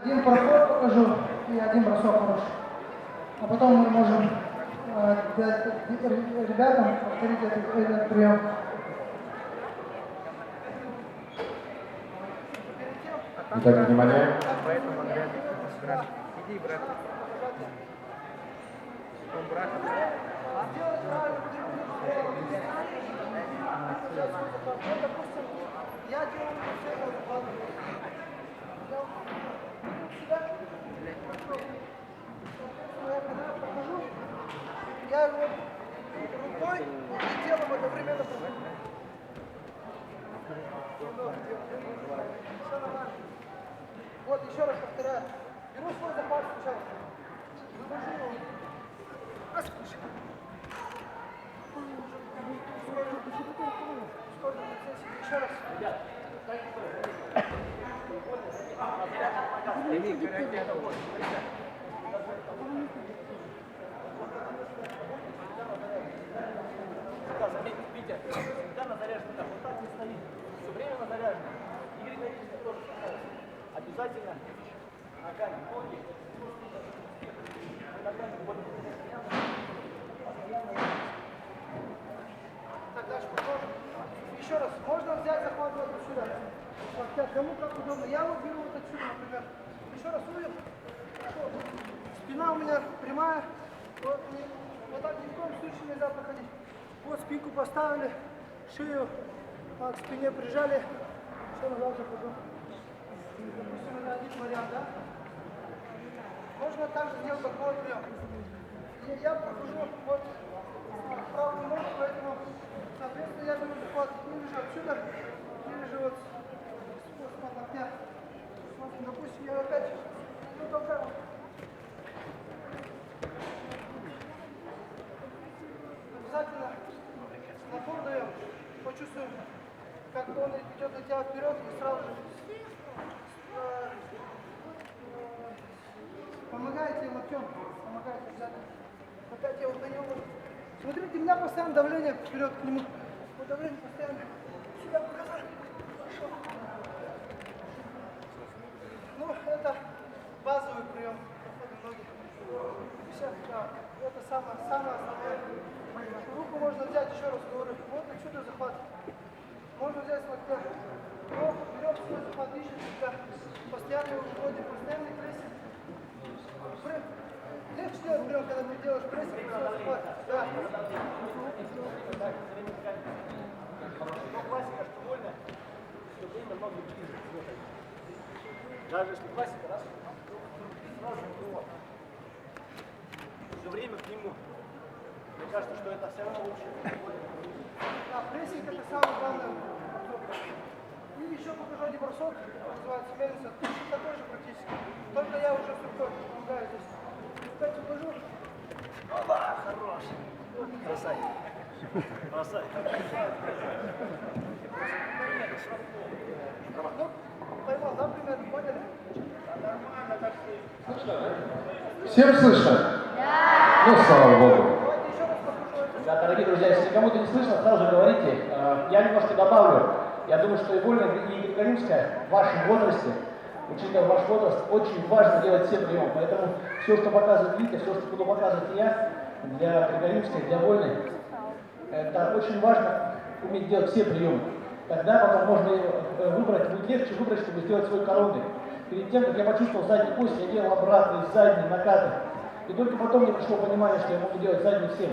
Один проход покажу и один бросок хороший. А потом мы можем ребятам повторить этот прием. Итак, внимание. Иди, брат. Брат. Я делаю я его рукой и телом одновременно прохожу. Все нормально. Вот, еще раз повторяю. Беру свой захват сначала. Вывожу его. Распуши. Еще раз. Витя, всегда на заряженном, вот так не стоит. Все время на заряженном. Игорь Горичный тоже обязательно ногами, ноги. Так, дальше продолжим. Еще раз, можно взять захват вот отсюда. Кому как удобно. Я вот беру вот отсюда, например. Еще раз увидел. Спина у меня прямая. Вот так ни в коем случае нельзя проходить. Вот спинку поставили, шею к спине прижали. Все назад захожу. Допустим, это один вариант, да? Можно также сделать такой прием. Я прохожу вот правую ногу, поэтому, соответственно, я беру захват или же отсюда, или же вот с локтя. Допустим, я опять толкаю. Обязательно напор даем, почувствуем, как он идет от тебя вперед и сразу же помогаете локтем, помогаете обязательно. Опять я вот на него. Смотрите, у меня постоянно давление вперед к нему. Вот давление постоянно. Сюда показал. Хорошо. Ну, это базовый прием прохода ноги. Все, да. Это самое основное. Руку можно взять, еще раз говорю, вот отсюда захват. Можно взять с локтя. Но берем свой захват, ищем себя. Постоянно его вводим, постоянный прессинг. Легче делать прием, когда ты делаешь прессинг, все захват. Да. Но классика, что больно, все время ноги ближе. Даже если классика, раз, сразу к нему. Все время к нему. Мне кажется, что это все равно лучше. Да, прессинг это самое главное. И еще покажу один бросок, называется мельница. Такой же практически. Только я уже с рукой помогаю здесь. Опять укажу. Оба, хорош. Бросай. Бросай. Ну, поймал, да, примерно, поняли? Всем слышно? Да. Ну, слава Богу. Давайте еще раз покажу. Да, дорогие друзья, если кому-то не слышно, сразу же говорите. Я немножко добавлю. Я думаю, что и вольная, и греко-римская в вашем возрасте, учитывая ваш возраст, очень важно делать все приемы. Поэтому все, что показывает Витя, все, что буду показывать я, для греко-римской, для вольной, это очень важно уметь делать все приемы. Тогда потом можно выбрать, будет легче выбрать, чтобы сделать свой коронный. Перед тем, как я почувствовал задний пульс, я делал обратный, задний, накаты. И только потом мне пришло понимание, что я могу делать задний всем.